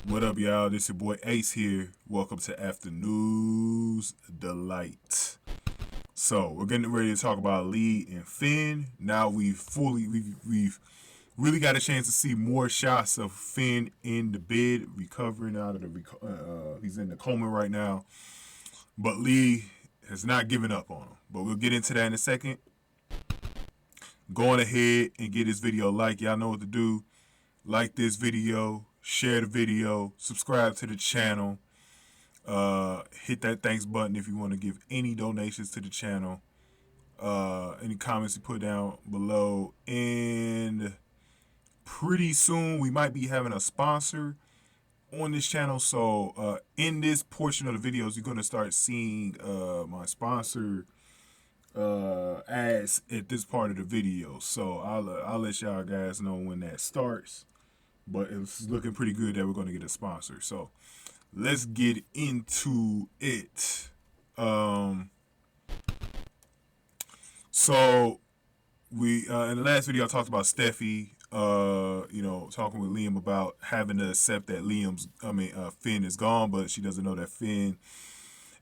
What up, y'all? This your boy Ace here. Welcome to Afternoon's Delight. So we're getting ready to talk about Lee and Finn. Now we've really got a chance to see more shots of Finn in the bed, recovering out of the he's in the coma right now. But Lee has not given up on him. But we'll get into that in a second. Going ahead and get this video a like. Y'all know what to do. Like this video, share the video, subscribe to the channel, hit that thanks button if you want to give any donations to the channel, any comments you put down below, and pretty soon we might be having a sponsor on this channel. So in this portion of the videos, you're going to start seeing my sponsor ads at this part of the video. So I'll let y'all guys know when that starts. But it's looking pretty good that we're going to get a sponsor. So let's get into it. So we in the last video I talked about Steffy, talking with Liam about having to accept that Finn is gone, but she doesn't know that Finn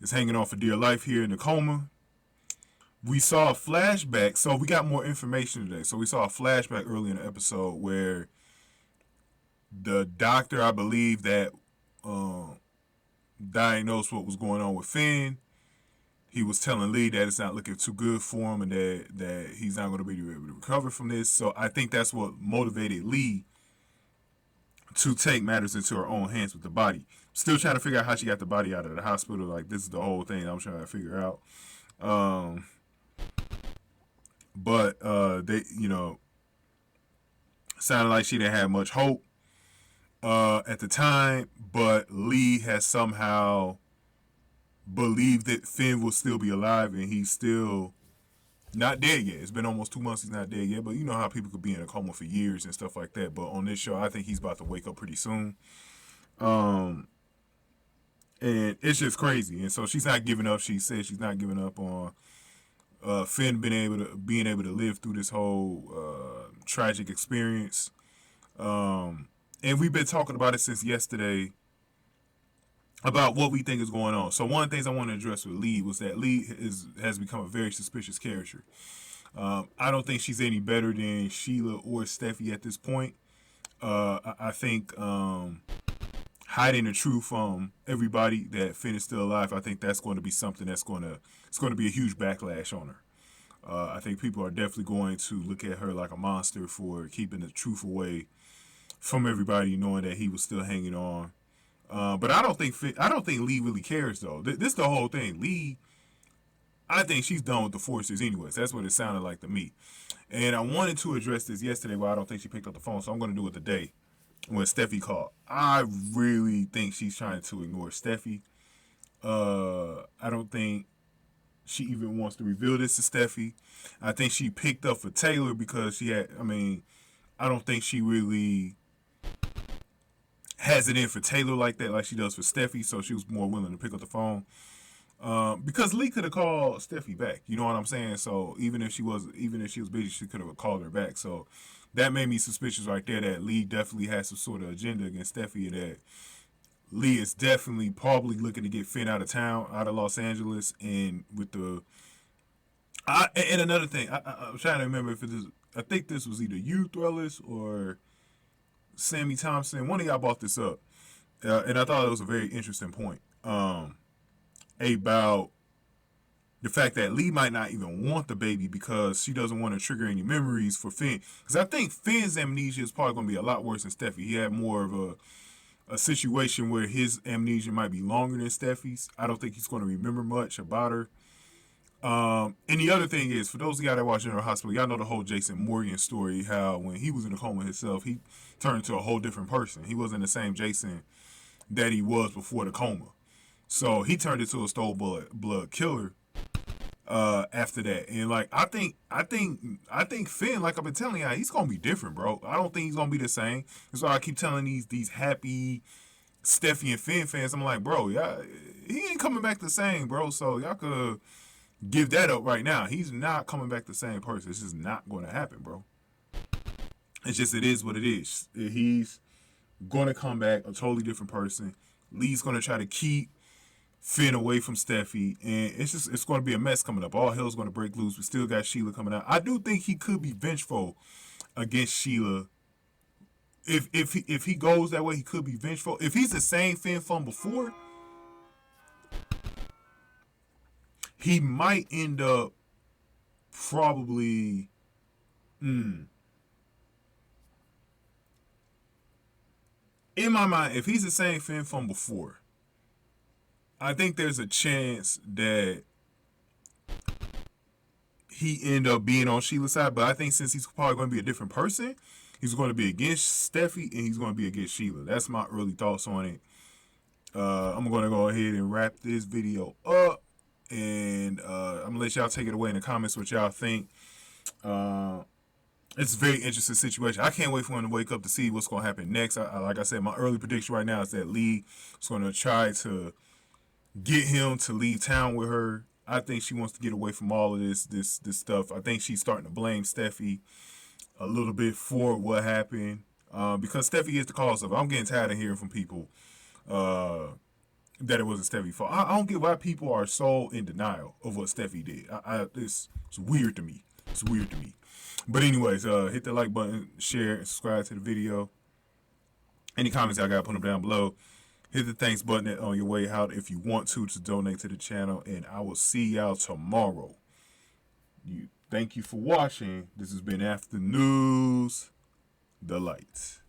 is hanging on for dear life here in the coma. We saw a flashback, so we got more information today. So we saw a flashback early in the episode where the doctor, I believe, that diagnosed what was going on with Finn, he was telling Lee that it's not looking too good for him and that he's not going to be able to recover from this. So I think that's what motivated Lee to take matters into her own hands with the body. Still trying to figure out how she got the body out of the hospital. Like, this is the whole thing I'm trying to figure out. But they, sounded like she didn't have much hope at the time, but Lee has somehow believed that Finn will still be alive and he's still not dead yet. It's been almost 2 months he's not dead yet, but you know how people could be in a coma for years and stuff like that. But on this show, I think he's about to wake up pretty soon. And it's just crazy. And so she's not giving up. She says she's not giving up on Finn being able to live through this whole tragic experience. And we've been talking about it since yesterday about what we think is going on. So one of the things I want to address with Lee was that Lee has become a very suspicious character. I don't think she's any better than Sheila or Steffy at this point. I think hiding the truth from everybody that Finn is still alive, I think that's going to be something it's going to be a huge backlash on her. I think people are definitely going to look at her like a monster for keeping the truth away from everybody, knowing that he was still hanging on. But I don't think Lee really cares though. This is the whole thing. Lee, I think she's done with the Forresters anyways. That's what it sounded like to me. And I wanted to address this yesterday, but I don't think she picked up the phone, so I'm going to do it today when Steffy called. I really think she's trying to ignore Steffy. I don't think she even wants to reveal this to Steffy. I think she picked up for Taylor because I don't think she really has it in for Taylor like that, like she does for Steffy, so she was more willing to pick up the phone. Because Lee could have called Steffy back, you know what I'm saying? So even if she was busy, she could have called her back. So that made me suspicious right there that Lee definitely has some sort of agenda against Steffy, and that Lee is definitely probably looking to get Finn out of town, out of Los Angeles, and with the. And another thing, I'm trying to remember if it is. I think this was either you, Threllis, or Sammy Thompson. One of y'all brought this up, and I thought it was a very interesting point about the fact that Lee might not even want the baby because she doesn't want to trigger any memories for Finn. Because I think Finn's amnesia is probably going to be a lot worse than Steffy. He had more of a situation where his amnesia might be longer than Steffy's. I don't think he's going to remember much about her. And the other thing is, for those of y'all that watch General Hospital, y'all know the whole Jason Morgan story, how when he was in the coma himself, he turned into a whole different person. He wasn't the same Jason that he was before the coma. So he turned into a stole blood killer after that. And like I think Finn, like I've been telling y'all, he's gonna be different, bro. I don't think he's gonna be the same. That's why I keep telling these happy Steffy and Finn fans, I'm like, bro, y'all, he ain't coming back the same, bro. So y'all could give that up right now. He's not coming back the same person. It's just not going to happen, bro. It's just, it is what it is. He's gonna come back a totally different person. Lee's gonna try to keep Finn away from Steffy, and it's going to be a mess coming up. All hell's going to break loose. We still got Sheila coming out. I do think he could be vengeful against Sheila. If he goes that way, he could be vengeful. If he's the same Finn from before, he might end up probably. In my mind, if he's the same Finn from before, I think there's a chance that he end up being on Sheila's side. But I think since he's probably going to be a different person, he's going to be against Steffy and he's going to be against Sheila. That's my early thoughts on it. I'm going to go ahead and wrap this video up. And I'm going to let y'all take it away in the comments what y'all think. It's a very interesting situation. I can't wait for him to wake up to see what's going to happen next. Like I said, my early prediction right now is that Lee is going to try to get him to leave town with her. I think she wants to get away from all of this stuff. I think she's starting to blame Steffy a little bit for what happened because Steffy is the cause of it. I'm getting tired of hearing from people that it wasn't Steffi's fault. I don't get why people are so in denial of what Steffy did. It's weird to me. It's weird to me. But anyways, hit the like button, share, and subscribe to the video. Any comments I got, put them down below. Hit the thanks button on your way out if you want to donate to the channel. And I will see y'all tomorrow. Thank you for watching. This has been After News, The Lights.